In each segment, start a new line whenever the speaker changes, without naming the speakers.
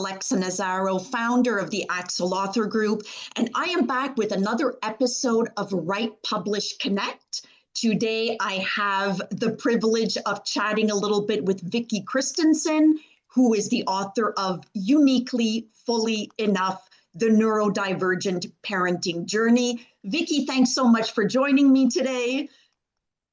Alexa Nazaro, founder of the Axel Author Group, and I am back with another episode of Write, Publish, Connect. Today, I have the privilege of chatting a little bit with Vicki Christensen, who is the author of Uniquely, Fully Enough, the Neurodivergent Parenting Journey. Vicki, thanks so much for joining me today.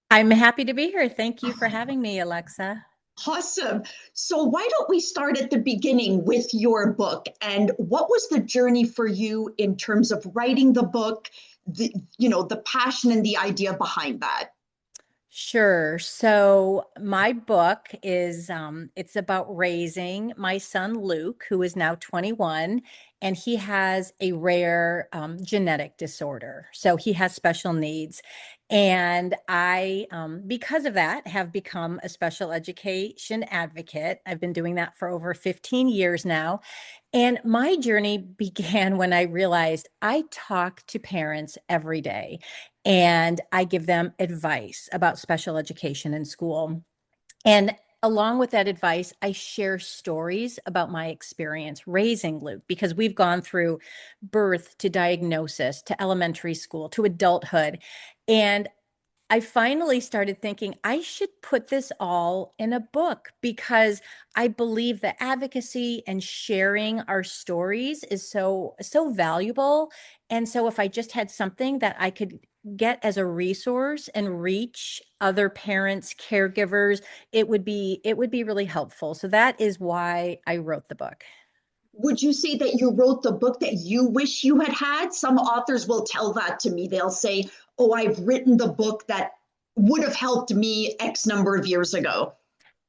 I'm happy to be here. Thank you for having me, Alexa.
Awesome. So why don't we start at the beginning with your book, and what was the journey for you in terms of writing the book, the passion and the idea behind that?
Sure. So my book is it's about raising my son Luke, who is now 21, and he has a rare genetic disorder. So he has special needs. And I, because of that, have become a special education advocate. I've been doing that for over 15 years now. And my journey began when I realized I talk to parents every day and I give them advice about special education in school. And along with that advice, I share stories about my experience raising Luke because we've gone through birth to diagnosis to elementary school to adulthood. And I finally started thinking I should put this all in a book because I believe that advocacy and sharing our stories is so valuable. And so if I just had something that I could get as a resource and reach other parents, caregivers, it would be really helpful. So that is why I wrote the book.
Would you say that you wrote the book that you wish you had had? Some authors will tell that to me. They'll say, "Oh, I've written the book that would have helped me X number of years ago."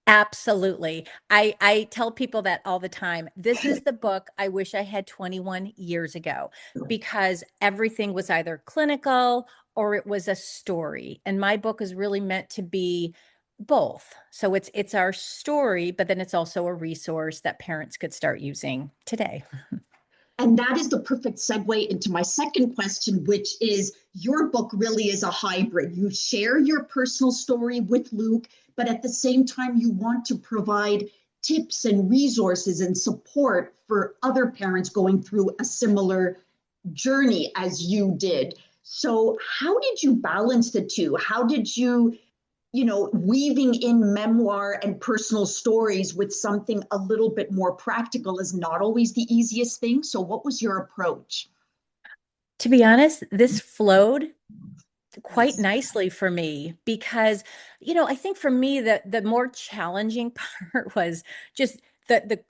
Absolutely. I tell people that all the time. This is the book I wish I had 21 years ago because everything was either clinical or it was a story. And my book is really meant to be both. So it's our story, but then it's also a resource that parents could start using today.
And that is the perfect segue into my second question, which is your book really is a hybrid. You share your personal story with Luke, but at the same time, you want to provide tips and resources and support for other parents going through a similar journey as you did. So, how did you balance the two? How did you weaving in memoir and personal stories with something a little bit more practical is not always the easiest thing. So, what was your approach?
To be honest, this flowed quite
Yes.
nicely for me because I think for me the more challenging part was just the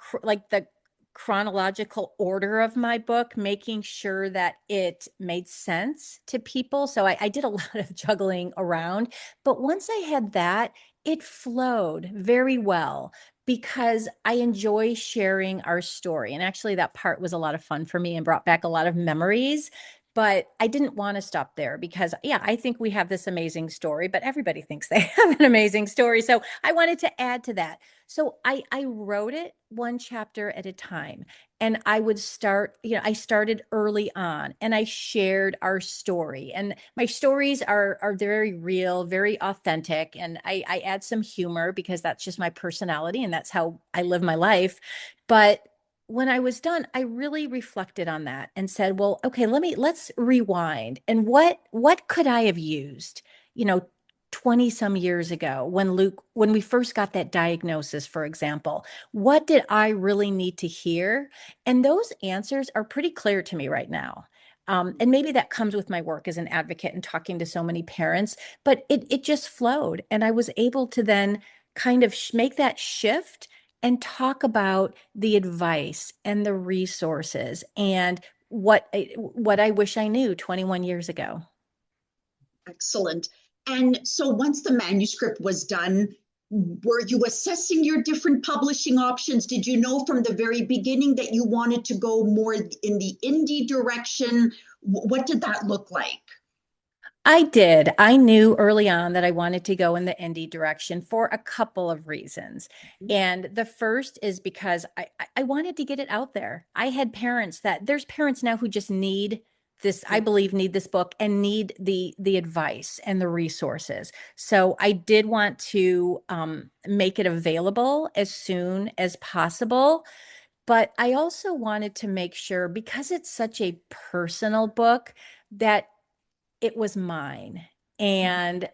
chronological order of my book, making sure that it made sense to people. So I did a lot of juggling around, but once I had that, it flowed very well because I enjoy sharing our story. And actually that part was a lot of fun for me and brought back a lot of memories. But I didn't want to stop there because, yeah, I think we have this amazing story, but everybody thinks they have an amazing story. So I wanted to add to that. So I wrote it one chapter at a time. And I would start, I started early on and I shared our story. And my stories are very real, very authentic. And I add some humor because that's just my personality and that's how I live my life. But when I was done, I really reflected on that and said, well, okay, let's rewind. And what could I have used, you know, 20 some years ago when we first got that diagnosis, for example, what did I really need to hear? And those answers are pretty clear to me right now. And maybe that comes with my work as an advocate and talking to so many parents, but it just flowed. And I was able to then kind of make that shift and talk about the advice and the resources and what I wish I knew 21 years ago.
Excellent. And so, once the manuscript was done, were you assessing your different publishing options? Did you know from the very beginning that you wanted to go more in the indie direction? What did that look like?
I did. I knew early on that I wanted to go in the indie direction for a couple of reasons. And the first is because I wanted to get it out there. I had parents that there's parents now who just need this, I believe, need this book and need the advice and the resources. So I did want to make it available as soon as possible. But I also wanted to make sure, because it's such a personal book, that it was mine. And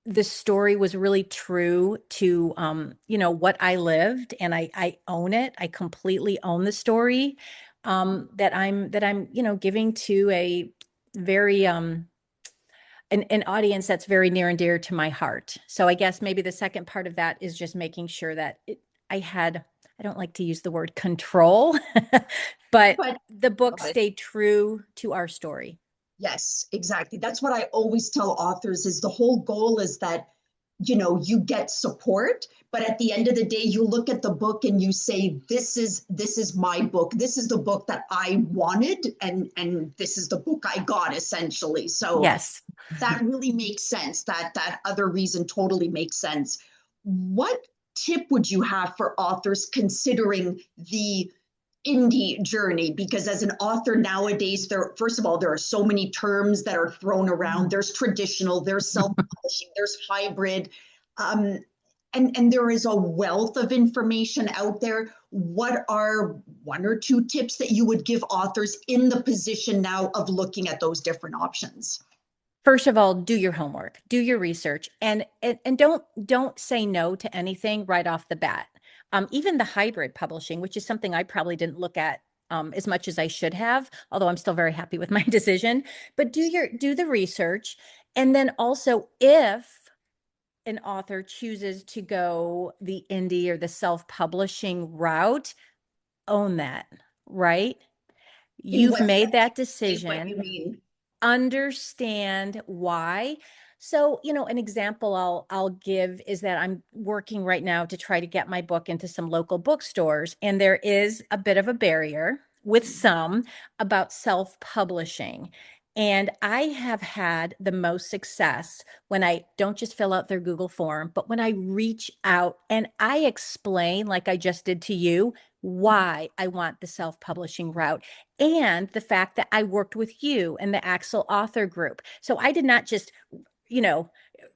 the story was really true to what I lived, and I own it. I completely own the story, that I'm giving to a very an audience that's very near and dear to my heart. So I guess maybe the second part of that is just making sure that I don't like to use the word control, but
But
the book
got it.
stayed true to our story.
Yes, exactly. That's what I always tell authors is the whole goal is that, you get support, but at the end of the day, you look at the book and you say, this is my book. This is the book that I wanted, and this is the book I got essentially. So
Yes.
that really makes sense. That other reason totally makes sense. What tip would you have for authors considering the indie journey? Because as an author nowadays, there first of all, there are so many terms that are thrown around. There's traditional, there's self-publishing, there's hybrid, um, and there is a wealth of information out there. What are one or two tips that you would give authors in the position now of looking at those different options?
First of all, do your homework, do your research, and don't say no to anything right off the bat. Even the hybrid publishing, which is something I probably didn't look at as much as I should have, although I'm still very happy with my decision. But do the research, and then also, if an author chooses to go the indie or the self-publishing route, own that, right?
In
You've
what
made
sense?
that
Say what you
decision.
mean.
Understand why. So, an example I'll give is that I'm working right now to try to get my book into some local bookstores, and there is a bit of a barrier with some about self-publishing. And I have had the most success when I don't just fill out their Google form, but when I reach out and I explain, like I just did to you, why I want the self-publishing route, and the fact that I worked with you and the Axel Author Group. So I did not just, you know,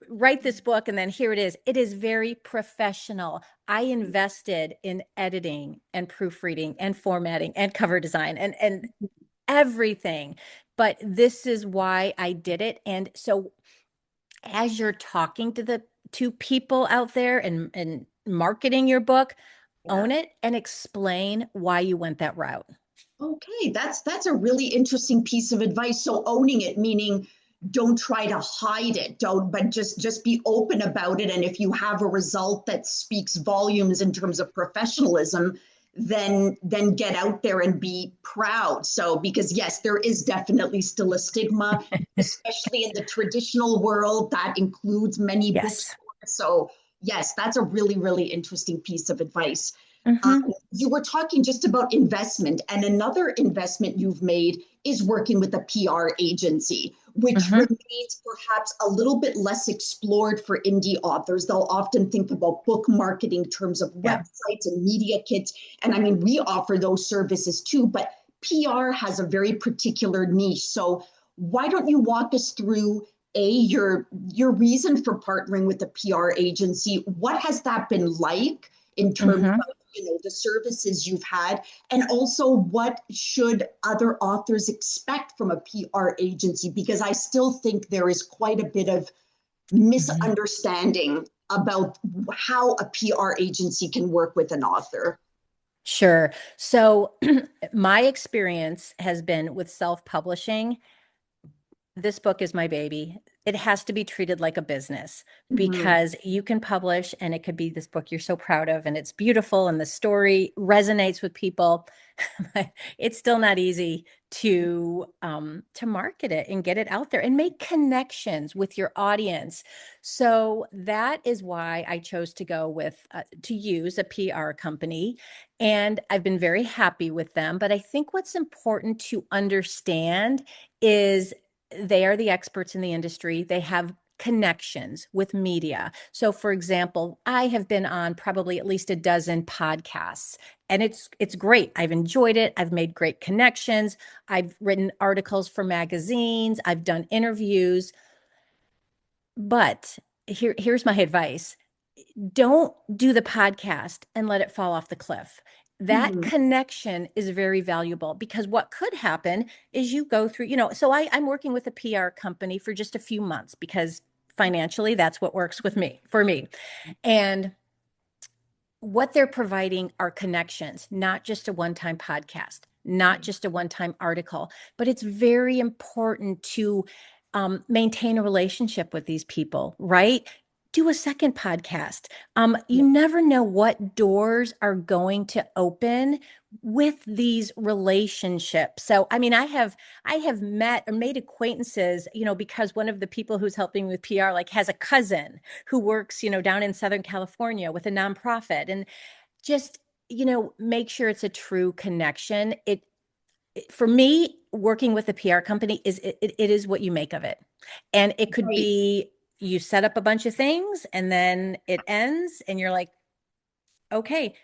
write this book and then here it is. It is very professional. I invested in editing and proofreading and formatting and cover design and everything. But this is why I did it. And so as you're talking to the to people out there and marketing your book,
Yeah.
own it and explain why you went that route.
Okay, that's a really interesting piece of advice. So owning it, meaning don't try to hide it, don't, but just be open about it. And if you have a result that speaks volumes in terms of professionalism, then get out there and be proud. So because yes, there is definitely still a stigma, especially in the traditional world that includes many
Yes.
bookstores. So yes, that's a really, really interesting piece of advice.
Hmm.
You were talking just about investment, and another investment you've made is working with a PR agency, which
Hmm.
remains perhaps a little bit less explored for indie authors. They'll often think about book marketing in terms of
Yeah.
websites and media kits. And I mean, we offer those services too, but PR has a very particular niche. So why don't you walk us through your reason for partnering with a PR agency? What has that been like in terms
Hmm.
of the services you've had, and also what should other authors expect from a PR agency? Because I still think there is quite a bit of
Hmm.
misunderstanding about how a PR agency can work with an author.
Sure. So my experience has been with self-publishing. This book is my baby. It has to be treated like a business,
Mhm.
because you can publish and it could be this book you're so proud of and it's beautiful and the story resonates with people. But it's still not easy to market it and get it out there and make connections with your audience. So that is why I chose to go with to use a PR company, and I've been very happy with them. But I think what's important to understand is they are the experts in the industry. They have connections with media. So for example, I have been on probably at least a dozen podcasts, and it's great. I've enjoyed it. I've made great connections. I've written articles for magazines. I've done interviews. But here's my advice. Don't do the podcast and let it fall off the cliff. That connection is very valuable, because what could happen is you go through, so I'm working with a PR company for just a few months because financially that's what works with me, for me. And what they're providing are connections, not just a one-time podcast, not just a one-time article, but it's very important to maintain a relationship with these people, right? Do a second podcast. You never know what doors are going to open with these relationships. So, I mean, I have met or made acquaintances, because one of the people who's helping with PR like has a cousin who works, down in Southern California with a nonprofit, and just, make sure it's a true connection. For me, working with a PR company it is what you make of it. And it could
Right.
be you set up a bunch of things and then it ends and you're like, okay,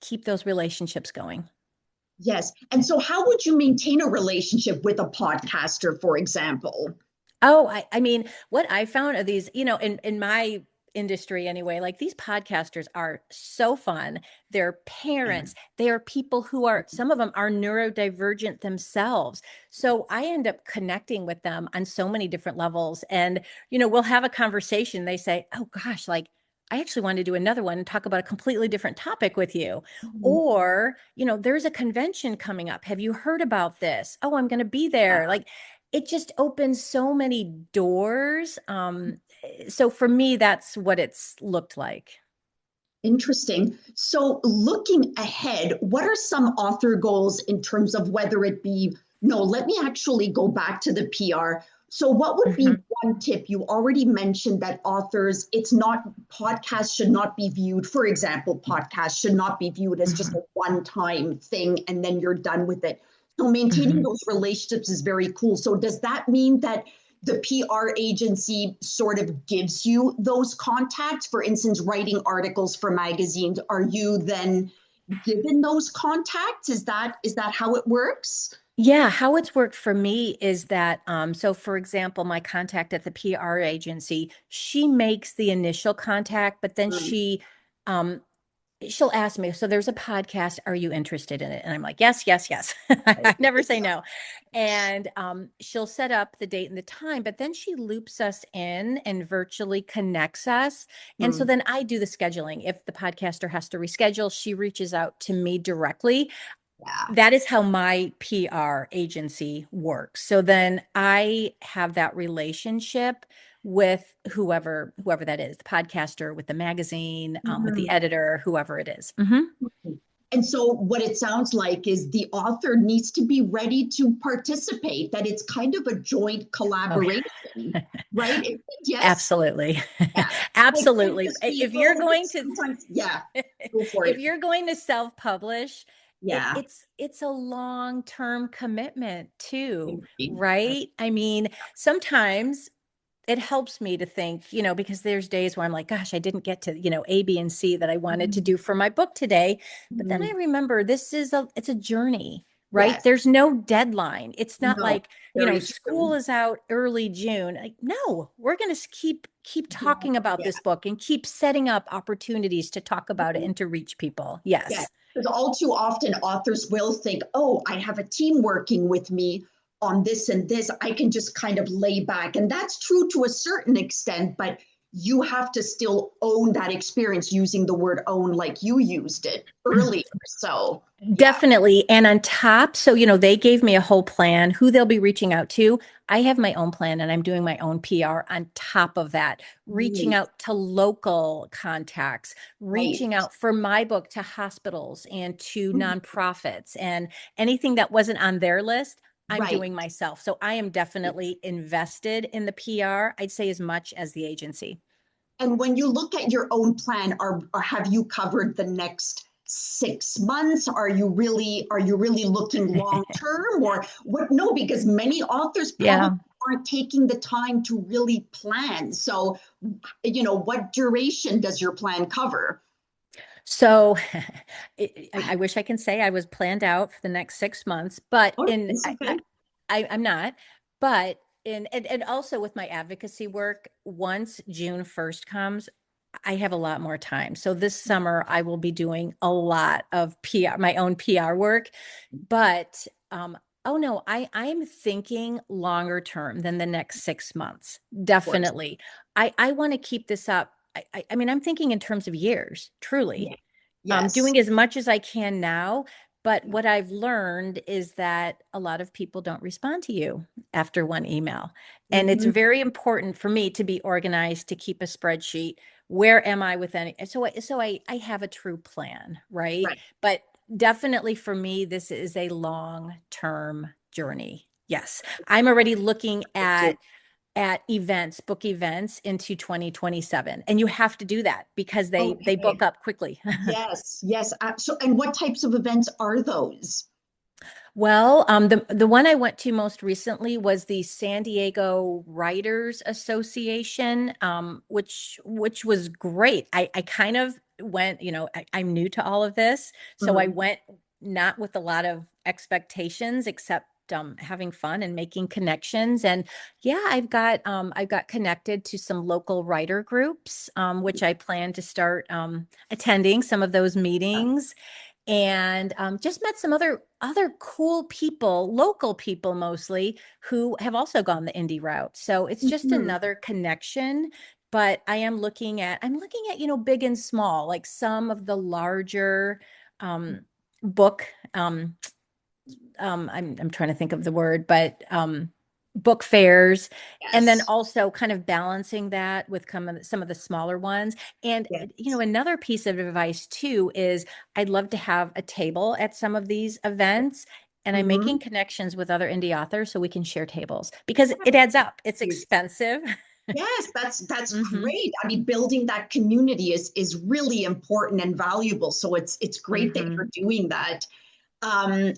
keep those relationships going.
Yes. And so how would you maintain a relationship with a podcaster, for example?
Oh, I mean, what I found are these, in my industry anyway, like these podcasters are so fun. They're parents. They are people who are, some of them are neurodivergent themselves. So I end up connecting with them on so many different levels. And, we'll have a conversation. They say, oh gosh, like I actually want to do another one and talk about a completely different topic with you.
Mhm.
Or, there's a convention coming up. Have you heard about this? Oh, I'm going to be there. Like, it just opens so many doors. So for me, that's what it's looked like.
Interesting. So, looking ahead, what are some author goals in terms of whether it be, no, let me actually go back to the PR. So, what would be
Mhm.
one tip? You already mentioned that authors, it's not, podcasts should not be viewed, for example, podcasts should not be viewed as just
Mhm.
a one time thing and then you're done with it. So, maintaining
Mhm.
those relationships is very cool. So, does that mean that the PR agency sort of gives you those contacts? For instance, writing articles for magazines, are you then given those contacts? Is that how it works?
Yeah, how it's worked for me is that, so for example, my contact at the PR agency, she makes the initial contact, but then
Mm,
um, she'll ask me, so there's a podcast, are you interested in it? And I'm like, yes, yes, yes.
right.
I never say no. And she'll set up the date and the time, but then she loops us in and virtually connects us. And so
Mm,
then I do the scheduling. If the podcaster has to reschedule, she reaches out to me directly.
yeah.
That is how my PR agency works. So then I have that relationship with whoever that is, the podcaster, with the magazine, with the
Mhm.
editor, whoever it is. Mhm.
And so, what it sounds like is the author needs to be ready to participate, that it's kind of a joint
Oh,
collaboration, right? Yes?
absolutely.
Yeah. So, it can't
Absolutely.
just be, oh, because sometimes, yeah, go for
If
it.
you're going to self-publish,
Yeah.
it's a long-term commitment too,
Agreed.
right? I mean, sometimes it helps me to think, because there's days where I'm like, gosh, I didn't get to, A, B, and C that I wanted to
Mhm.
do for my book today. But then I
Mhm.
remember it's a journey, right?
Yes.
There's no deadline. It's not
No,
like,
very
school
true.
is out early June. Like, no, we're going to keep
Yeah.
talking about
Yeah.
this book and keep setting up opportunities to talk about it and to reach people.
Yeah.
Yes.
Because all too often authors will think, oh, I have a team working with me on this and this. I can just kind of lay back. And that's true to a certain extent, but you have to still own that experience, using the word own like you used it earlier. So, yeah.
Definitely. And on top, so, they gave me a whole plan, who they'll be reaching out to. I have my own plan and I'm doing my own PR on top of that, reaching
Right.
out to local contacts,
Right.
reaching out for my book to hospitals and to
Mhm.
nonprofits, and anything that wasn't on their list, I'm
Right.
doing myself. So I am definitely invested in the PR, I'd say as much as the agency.
And when you look at your own plan, or have you covered the next 6 months? Are you really looking long term, or what? No, because many authors probably
Yeah.
aren't taking the time to really plan. So, what duration does your plan cover?
So I wish I can say I was planned out for the next 6 months, but
Oh, it's okay.
I'm not. But and also with my advocacy work, once June 1st comes, I have a lot more time. So this summer I will be doing a lot of PR, my own PR work. But oh no, I'm thinking longer term than the next 6 months.
Of course.
Definitely. I want to keep this up. I mean, I'm thinking in terms of years,
Yeah.
truly.
Yes.
Doing as much as I can now. But
Yeah.
what I've learned is that a lot of people don't respond to you after one email. And it's
Mhm.
very important for me to be organized, to keep a spreadsheet. Where am I with any? So I have a true plan, right?
Right.
But definitely for me, this is a long-term journey. Yes. I'm already looking
Perfect too.
at events, book events into 2027. And you have to do that because they
Okay.
book up quickly.
Yes. Yes. So, and what types of events are those?
Well, the one I went to most recently was the San Diego Writers Association, which was great. I kind of went, I'm new to all of this, so I
Mhm.
went not with a lot of expectations, except having fun and making connections. And yeah, I've got connected to some local writer groups, which I plan to start attending some of those meetings, and just met some other cool people, local people mostly, who have also gone the indie route. So it's just
Mhm.
another connection. But I'm looking at big and small, like some of the larger um, book I'm trying to think of the word, but book fairs, and then
Yes.
also kind of balancing that with some of the smaller ones. And
Yes.
another piece of advice too is I'd love to have a table at some of these events. And I'm
Mhm.
making connections with other indie authors so we can share tables because it
Yes.
adds up. It's
Huge.
expensive.
Yes, that's
Hmm.
great. I mean, building that community is really important and valuable. So it's great that
Hmm.
you're doing that.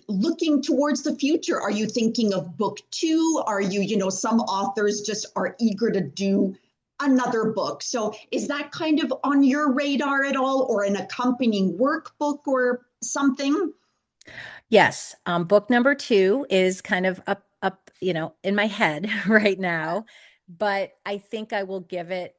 Looking towards the future, are you thinking of book two? Are you, some authors just are eager to do another book. So is that kind of on your radar at all, or an accompanying workbook or something?
Yes, book number two is kind of up, in my head right now, but I think I will give it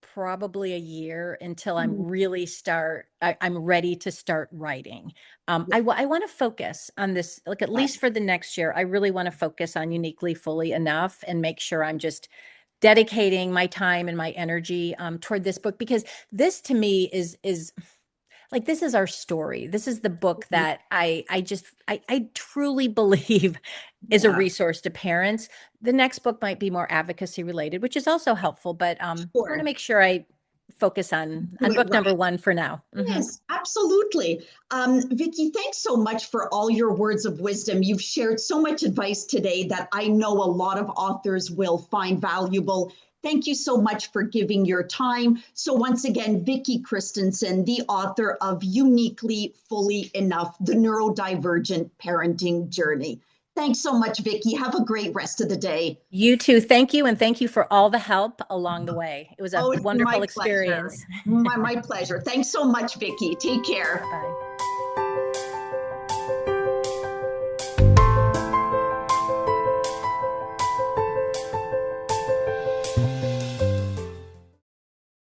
probably a year until
Mhm.
I'm ready to start writing.
Yeah.
I want to focus on this, like at least for the next year. I really want to focus on Uniquely Fully enough and make sure I'm just dedicating my time and my energy toward this book, because this to me is like, this is our story. This is the book that I truly believe is a
Yeah,
resource to parents. The next book might be more advocacy related, which is also helpful, but I want to
sure.
make sure I focus
Do
on
it
book number
right.
one for now. Hmm.
Yes, absolutely. Vicki, thanks so much for all your words of wisdom. You've shared so much advice today that I know a lot of authors will find valuable. Thank you so much for giving your time. So, once again, Vicki Christensen, the author of Uniquely Fully Enough, The Neurodivergent Parenting Journey. Thanks so much, Vicki. Have a great rest of the day.
You too. Thank you. And thank you for all the help along the way. It was a
Oh, it's
wonderful
my pleasure.
experience.
My pleasure. Thanks so much, Vicki. Take care.
Bye bye.